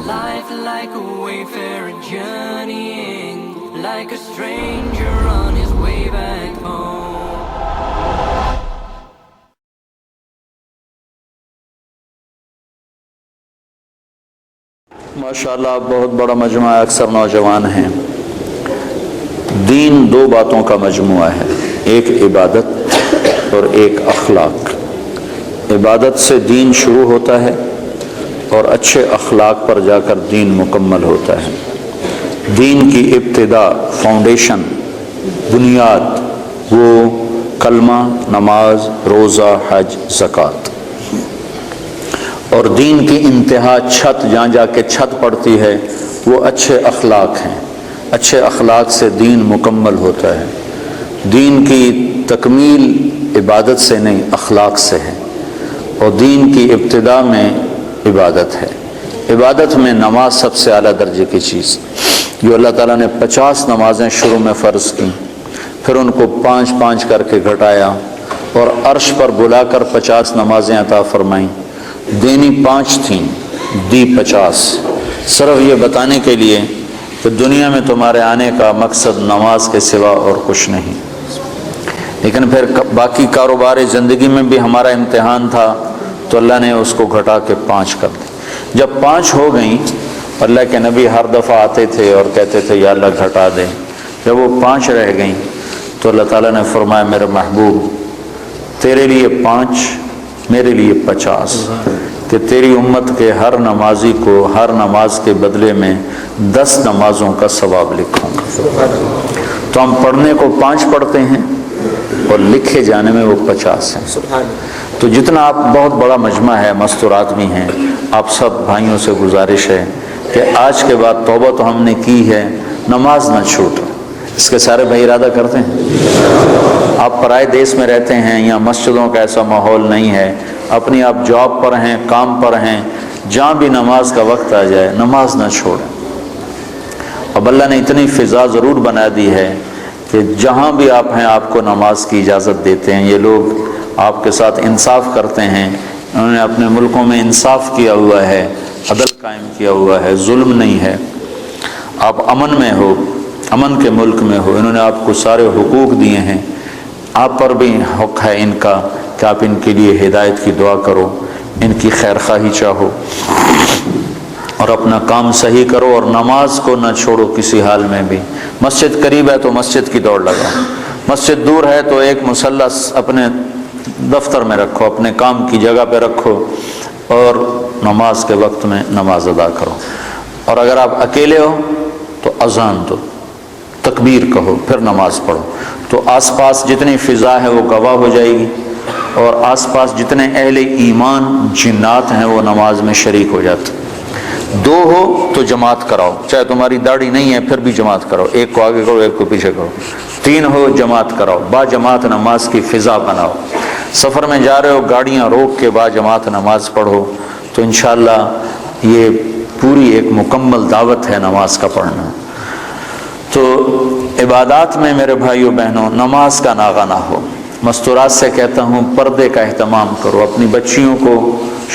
Life like a wayfarer journeying, like a stranger on his way back home. ماشاءاللہ آپ بہت بڑا مجموعہ ہے، اکثر نوجوان ہیں۔ دین دو باتوں کا مجموعہ ہے، ایک عبادت اور ایک اخلاق۔ عبادت سے دین شروع ہوتا ہے اور اچھے اخلاق پر جا کر دین مکمل ہوتا ہے۔ دین کی ابتدا، فاؤنڈیشن، بنیاد وہ کلمہ، نماز، روزہ، حج، زکوٰۃ، اور دین کی انتہا چھت، جہاں جا کے چھت پڑتی ہے وہ اچھے اخلاق ہیں۔ اچھے اخلاق سے دین مکمل ہوتا ہے۔ دین کی تکمیل عبادت سے نہیں، اخلاق سے ہے، اور دین کی ابتدا میں عبادت ہے۔ عبادت میں نماز سب سے اعلیٰ درجے کی چیز، جو اللہ تعالیٰ نے 50 نمازیں شروع میں فرض کی، پھر ان کو 5 کر کے گھٹایا اور عرش پر بلا کر 50 نمازیں عطا فرمائیں۔ دینی 5 تھیں، دی 50، صرف یہ بتانے کے لیے کہ دنیا میں تمہارے آنے کا مقصد نماز کے سوا اور کچھ نہیں۔ لیکن پھر باقی کاروبار زندگی میں بھی ہمارا امتحان تھا، تو اللہ نے اس کو گھٹا کے 5 کر دی۔ جب 5 ہو گئیں، اللہ کے نبی ہر دفعہ آتے تھے اور کہتے تھے یا اللہ گھٹا دے۔ جب وہ 5 رہ گئیں تو اللہ تعالیٰ نے فرمایا میرے محبوب تیرے لیے 5، میرے لیے 50، کہ تیری امت کے ہر نمازی کو ہر نماز کے بدلے میں 10 نمازوں کا ثواب لکھوں گا۔ تو ہم پڑھنے کو 5 پڑھتے ہیں اور لکھے جانے میں وہ 50 ہیں۔ تو جتنا آپ، بہت بڑا مجمع ہے، مستورات بھی ہیں، آپ سب بھائیوں سے گزارش ہے کہ آج کے بعد توبہ تو ہم نے کی ہے، نماز نہ چھوٹ۔ اس کے سارے بھائی ارادہ کرتے ہیں؟ آپ پرائے دیس میں رہتے ہیں، یا مسجدوں کا ایسا ماحول نہیں ہے، اپنی آپ جاب پر ہیں، کام پر ہیں، جہاں بھی نماز کا وقت آ جائے نماز نہ چھوڑیں۔ اب اللہ نے اتنی فضا ضرور بنا دی ہے کہ جہاں بھی آپ ہیں آپ کو نماز کی اجازت دیتے ہیں۔ یہ لوگ آپ کے ساتھ انصاف کرتے ہیں، انہوں نے اپنے ملکوں میں انصاف کیا ہوا ہے، عدل قائم کیا ہوا ہے، ظلم نہیں ہے۔ آپ امن میں ہو، امن کے ملک میں ہو، انہوں نے آپ کو سارے حقوق دیے ہیں، آپ پر بھی حق ہے ان کا کہ آپ ان کے لیے ہدایت کی دعا کرو، ان کی خیر خواہی چاہو، اور اپنا کام صحیح کرو، اور نماز کو نہ چھوڑو کسی حال میں بھی۔ مسجد قریب ہے تو مسجد کی دوڑ لگاؤ، مسجد دور ہے تو ایک مصلی اپنے دفتر میں رکھو، اپنے کام کی جگہ پہ رکھو، اور نماز کے وقت میں نماز ادا کرو۔ اور اگر آپ اکیلے ہو تو اذان دو، تکبیر کہو، پھر نماز پڑھو، تو آس پاس جتنی فضا ہے وہ گواہ ہو جائے گی، اور آس پاس جتنے اہل ایمان جنات ہیں وہ نماز میں شریک ہو جاتے۔ 2 ہو تو جماعت کراؤ، چاہے تمہاری داڑھی نہیں ہے پھر بھی جماعت کرو، ایک کو آگے کرو ایک کو پیچھے کرو۔ 3 ہو جماعت کراؤ، با جماعت نماز کی فضا بناؤ۔ سفر میں جا رہے ہو گاڑیاں روک کے با جماعت نماز پڑھو، تو انشاءاللہ یہ پوری ایک مکمل دعوت ہے نماز کا پڑھنا۔ تو عبادات میں میرے بھائیوں بہنوں نماز کا ناغہ نہ ہو۔ مستورات سے کہتا ہوں پردے کا اہتمام کرو، اپنی بچیوں کو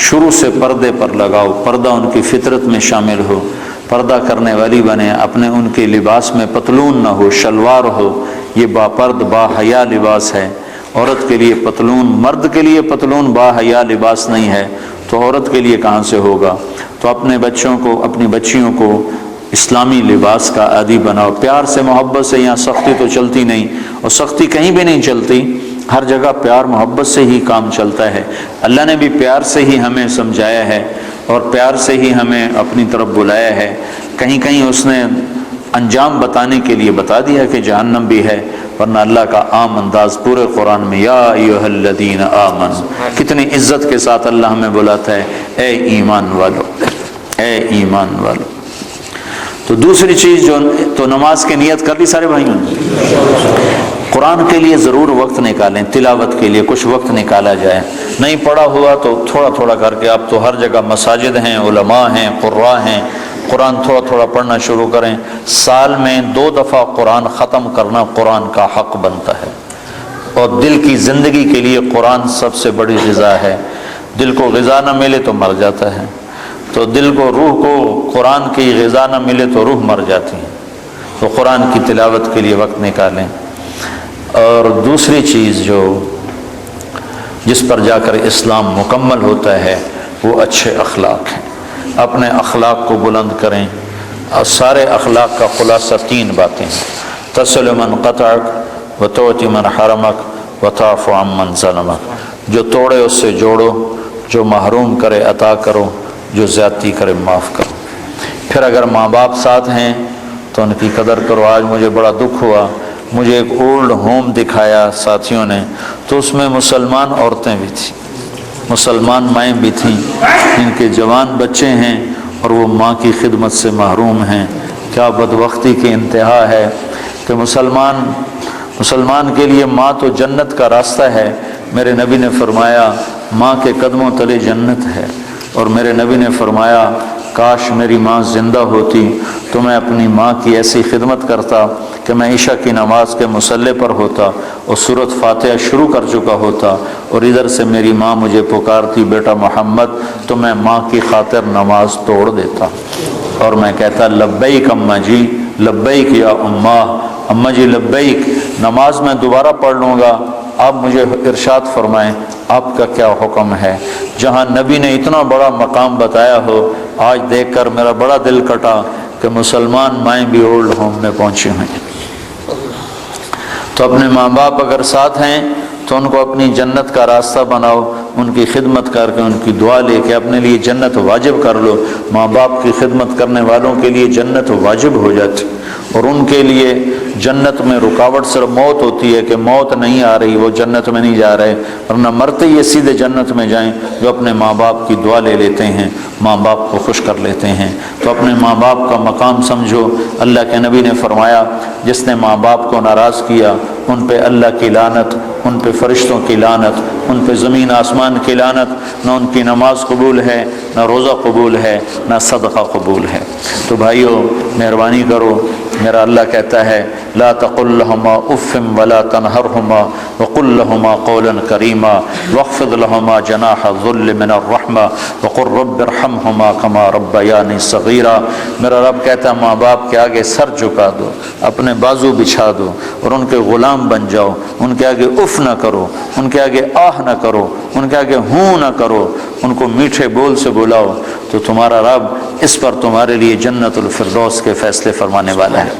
شروع سے پردے پر لگاؤ، پردہ ان کی فطرت میں شامل ہو، پردہ کرنے والی بنے، اپنے ان کے لباس میں پتلون نہ ہو، شلوار ہو۔ یہ با پرد با حیا لباس ہے۔ عورت کے لیے پتلون، مرد کے لیے پتلون با حیا لباس نہیں ہے، تو عورت کے لیے کہاں سے ہوگا؟ تو اپنے بچوں کو، اپنی بچیوں کو اسلامی لباس کا عادی بناؤ، پیار سے محبت سے۔ یہاں سختی تو چلتی نہیں، اور سختی کہیں بھی نہیں چلتی، ہر جگہ پیار محبت سے ہی کام چلتا ہے۔ اللہ نے بھی پیار سے ہی ہمیں سمجھایا ہے اور پیار سے ہی ہمیں اپنی طرف بلایا ہے۔ کہیں کہیں اس نے انجام بتانے کے لیے بتا دیا کہ جہنم بھی ہے، ورنہ اللہ کا عام انداز پورے قرآن میں یا ایھا الذین آمنوا، کتنی عزت کے ساتھ اللہ ہمیں بلاتا ہے، اے ایمان والو، اے ایمان والو۔ تو دوسری چیز جو، تو نماز کی نیت کر لی سارے بھائیوں نے؟ قرآن کے لیے ضرور وقت نکالیں، تلاوت کے لیے کچھ وقت نکالا جائے۔ نہیں پڑھا ہوا تو تھوڑا تھوڑا کر کے، اب تو ہر جگہ مساجد ہیں، علماء ہیں، قراء ہیں، قرآن تھوڑا تھوڑا پڑھنا شروع کریں۔ سال میں 2 دفعہ قرآن ختم کرنا قرآن کا حق بنتا ہے، اور دل کی زندگی کے لیے قرآن سب سے بڑی غذا ہے۔ دل کو غذا نہ ملے تو مر جاتا ہے۔ تو دل کو روح کو قرآن کی غذا نہ ملے تو روح مر جاتی ہے، تو قرآن کی تلاوت کے لیے وقت نکالیں۔ اور دوسری چیز جو جس پر جا کر اسلام مکمل ہوتا ہے وہ اچھے اخلاق ہیں۔ اپنے اخلاق کو بلند کریں، اور سارے اخلاق کا خلاصہ 3 باتیں ہیں: تصل من قطعک وتعطی من حرمک وتعفو عن من ظلمک۔ جو توڑے اس سے جوڑو، جو محروم کرے عطا کرو، جو زیادتی کرے معاف کرو۔ پھر اگر ماں باپ ساتھ ہیں تو ان کی قدر کرو۔ آج مجھے بڑا دکھ ہوا، مجھے ایک اولڈ ہوم دکھایا ساتھیوں نے، تو اس میں مسلمان عورتیں بھی تھیں، مسلمان مائیں بھی تھیں، جن کے جوان بچے ہیں اور وہ ماں کی خدمت سے محروم ہیں۔ کیا بدبختی کی انتہا ہے کہ مسلمان کے لیے ماں تو جنت کا راستہ ہے۔ میرے نبی نے فرمایا ماں کے قدموں تلے جنت ہے، اور میرے نبی نے فرمایا کاش میری ماں زندہ ہوتی تو میں اپنی ماں کی ایسی خدمت کرتا کہ میں عشاء کی نماز کے مصلی پر ہوتا اور سورۃ فاتحہ شروع کر چکا ہوتا، اور ادھر سے میری ماں مجھے پکارتی بیٹا محمد، تو میں ماں کی خاطر نماز توڑ دیتا اور میں کہتا لبیک اماں جی، لبیک یا اماں جی لبیک، نماز میں دوبارہ پڑھ لوں گا، آپ مجھے ارشاد فرمائیں آپ کا کیا حکم ہے۔ جہاں نبی نے اتنا بڑا مقام بتایا ہو، آج دیکھ کر میرا بڑا دل کٹا کہ مسلمان مائیں بھی اولڈ ہوم میں پہنچی ہوئی ہیں۔ تو اپنے ماں باپ اگر ساتھ ہیں تو ان کو اپنی جنت کا راستہ بناؤ، ان کی خدمت کر کے ان کی دعا لے کے اپنے لیے جنت واجب کر لو۔ ماں باپ کی خدمت کرنے والوں کے لیے جنت واجب ہو جاتی، اور ان کے لیے جنت میں رکاوٹ صرف موت ہوتی ہے کہ موت نہیں آ رہی، وہ جنت میں نہیں جا رہے، ورنہ مرتے ہی سیدھے جنت میں جائیں جو اپنے ماں باپ کی دعا لے لیتے ہیں، ماں باپ کو خوش کر لیتے ہیں۔ تو اپنے ماں باپ کا مقام سمجھو۔ اللہ کے نبی نے فرمایا جس نے ماں باپ کو ناراض کیا ان پہ اللہ کی لعنت، ان پہ فرشتوں کی لعنت، ان پہ زمین آسمان کی لعنت، نہ ان کی نماز قبول ہے، نہ روزہ قبول ہے، نہ صدقہ قبول ہے۔ تو بھائیو مہربانی کرو، میرا اللہ کہتا ہے لا تقل لهما اف ولا تنهرهما وقل لهما قولا كريما واخفض لهما جناح الذل من الرحمة وقل رب ارحمهما كما ربياني صغيرا۔ میرا رب کہتا ہے ماں باپ کے آگے سر جھکا دو، اپنے بازو بچھا دو اور ان کے غلام بن جاؤ، ان کے آگے اف نہ کرو، ان کے آگے آہ نہ کرو، ان کے آگے ہوں نہ کرو، ان کو میٹھے بول سے بلاؤ، تو تمہارا رب اس پر تمہارے لیے جنت الفردوس کے فیصلے فرمانے والا ہے۔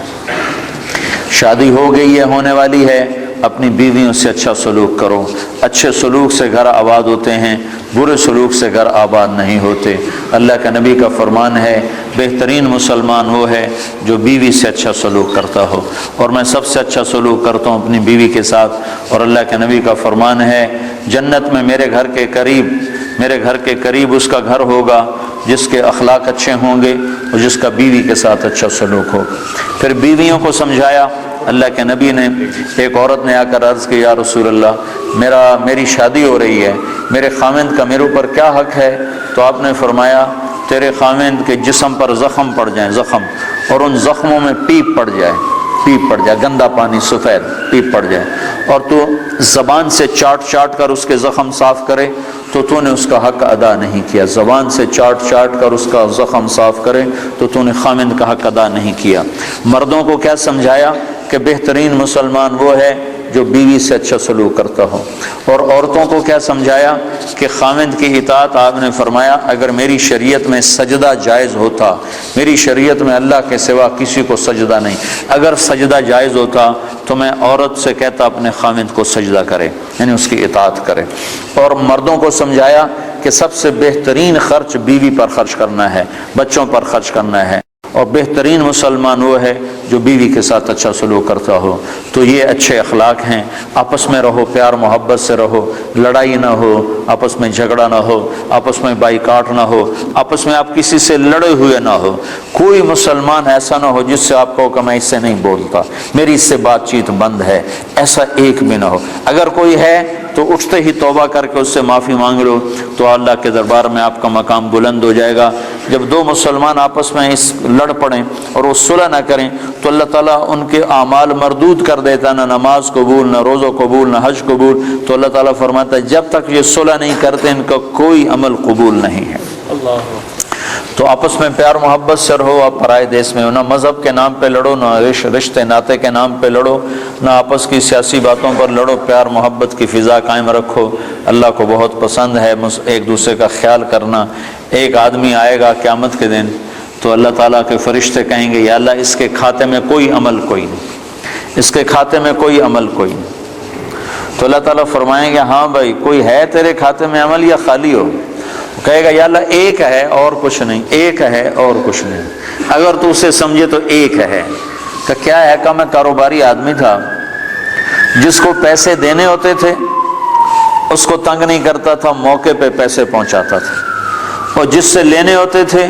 شادی ہو گئی ہے، ہونے والی ہے، اپنی بیویوں سے اچھا سلوک کرو۔ اچھے سلوک سے گھر آباد ہوتے ہیں، برے سلوک سے گھر آباد نہیں ہوتے۔ اللہ کے نبی کا فرمان ہے بہترین مسلمان وہ ہے جو بیوی سے اچھا سلوک کرتا ہو، اور میں سب سے اچھا سلوک کرتا ہوں اپنی بیوی کے ساتھ۔ اور اللہ کے نبی کا فرمان ہے جنت میں میرے گھر کے قریب اس کا گھر ہوگا جس کے اخلاق اچھے ہوں گے اور جس کا بیوی کے ساتھ اچھا سلوک ہو۔ پھر بیویوں کو سمجھایا۔ اللہ کے نبی نے، ایک عورت نے آ کر عرض کی یا رسول اللہ میری شادی ہو رہی ہے، میرے خاوند کا میرے اوپر کیا حق ہے؟ تو آپ نے فرمایا تیرے خاوند کے جسم پر زخم پڑ جائیں، زخم، اور ان زخموں میں پیپ پڑ جائے، گندا پانی سفید پیپ پڑ جائے، اور تو زبان سے چاٹ کر اس کے زخم صاف کرے تو نے اس کا حق ادا نہیں کیا۔ زبان سے چاٹ کر اس کا زخم صاف کرے تو نے خاوند کا حق ادا نہیں کیا۔ مردوں کو کیا سمجھایا کہ بہترین مسلمان وہ ہے جو بیوی سے اچھا سلوک کرتا ہو، اور عورتوں کو کیا سمجھایا کہ خاوند کی اطاعت، آپ نے فرمایا اگر میری شریعت میں سجدہ جائز ہوتا، میری شریعت میں اللہ کے سوا کسی کو سجدہ نہیں، اگر سجدہ جائز ہوتا تو میں عورت سے کہتا اپنے خاوند کو سجدہ کرے، یعنی اس کی اطاعت کرے۔ اور مردوں کو سمجھایا کہ سب سے بہترین خرچ بیوی پر خرچ کرنا ہے، بچوں پر خرچ کرنا ہے، اور بہترین مسلمان وہ ہے جو بیوی کے ساتھ اچھا سلوک کرتا ہو۔ تو یہ اچھے اخلاق ہیں۔ آپس میں رہو، پیار محبت سے رہو، لڑائی نہ ہو، آپس میں جھگڑا نہ ہو، آپس میں بائیکاٹ نہ ہو، آپس میں آپ کسی سے لڑے ہوئے نہ ہو۔ کوئی مسلمان ایسا نہ ہو جس سے آپ کہو کہ میں اس سے نہیں بولتا، میری اس سے بات چیت بند ہے، ایسا ایک بھی نہ ہو۔ اگر کوئی ہے تو اٹھتے ہی توبہ کر کے اس سے معافی مانگ لو، تو اللہ کے دربار میں آپ کا مقام بلند ہو جائے گا۔ جب دو مسلمان آپس میں لڑ پڑیں اور وہ صلح نہ کریں تو اللہ تعالیٰ ان کے اعمال مردود کر دیتا، نہ نماز قبول، نہ روزہ قبول، نہ حج قبول۔ تو اللہ تعالیٰ فرماتا ہے جب تک یہ صلح نہیں کرتے ان کا کوئی عمل قبول نہیں ہے۔ تو آپس میں پیار محبت سے رہو. آپ پرائے دیس میں ہو, نہ مذہب کے نام پہ لڑو, نہ رشتے ناطے کے نام پہ لڑو, نہ آپس کی سیاسی باتوں پر لڑو. پیار محبت کی فضا قائم رکھو. اللہ کو بہت پسند ہے ایک دوسرے کا خیال کرنا. ایک آدمی آئے گا قیامت کے دن تو اللہ تعالیٰ کے فرشتے کہیں گے یا اللہ اس کے کھاتے میں کوئی عمل کوئی نہیں, اس کے کھاتے میں کوئی عمل کوئی نہیں. تو اللہ تعالیٰ فرمائیں گے ہاں بھائی کوئی ہے تیرے کھاتے میں عمل یا خالی ہو؟ کہے گا یا اللہ ایک ہے اور کچھ نہیں, ایک ہے اور کچھ نہیں. اگر تو اسے سمجھے تو ایک ہے. کہ کیا ہے؟ کہ میں کاروباری آدمی تھا, جس کو پیسے دینے ہوتے تھے اس کو تنگ نہیں کرتا تھا, موقع پہ پیسے پہنچاتا تھا, اور جس سے لینے ہوتے تھے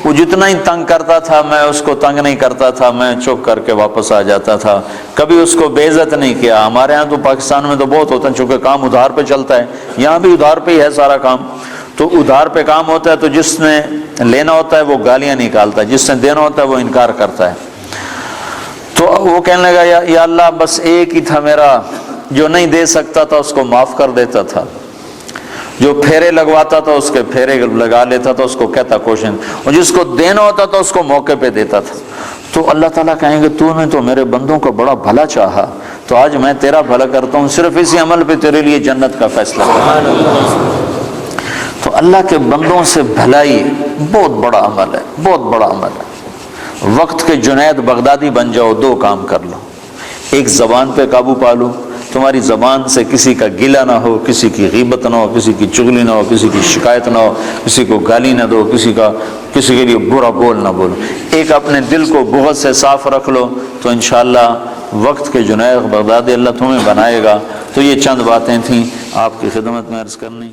وہ جتنا ہی تنگ کرتا تھا میں اس کو تنگ نہیں کرتا تھا, میں چپ کر کے واپس آ جاتا تھا. کبھی اس کو بے عزت نہیں کیا. ہمارے ہاں تو پاکستان میں تو بہت ہوتا ہے, چونکہ کام ادھار پہ چلتا ہے, یہاں بھی ادھار پہ ہی ہے سارا کام. تو ادھار پہ کام ہوتا ہے تو جس نے لینا ہوتا ہے وہ گالیاں نکالتا ہے, جس نے دینا ہوتا ہے وہ انکار کرتا ہے. تو وہ کہنے لگا یا اللہ بس ایک ہی تھا میرا, جو نہیں دے سکتا تھا اس کو معاف کر دیتا تھا, جو پھیرے لگواتا تھا اس کے پھیرے لگا لیتا تھا, اس کو کہتا کوشن, اور جس کو دینا ہوتا تھا اس کو موقع پہ دیتا تھا. تو اللہ تعالیٰ کہیں گے تو نے تو میرے بندوں کا بڑا بھلا چاہا, تو آج میں تیرا بھلا کرتا ہوں, صرف اسی عمل پہ تیرے لیے جنت کا فیصلہ کرتا. تو اللہ کے بندوں سے بھلائی بہت بڑا عمل ہے, بہت بڑا عمل ہے. وقت کے جنید بغدادی بن جاؤ, دو کام کر لو. ایک زبان پہ قابو پا لو, تمہاری زبان سے کسی کا گلہ نہ ہو, کسی کی غیبت نہ ہو, کسی کی چغلی نہ ہو, کسی کی شکایت نہ ہو, کسی کو گالی نہ دو, کسی کے لیے برا بول نہ بولو. ایک اپنے دل کو بغض سے صاف رکھ لو, تو انشاءاللہ وقت کے جنید بغدادی اللہ تمہیں بنائے گا. تو یہ چند باتیں تھیں آپ کی خدمت میں عرض کرنی.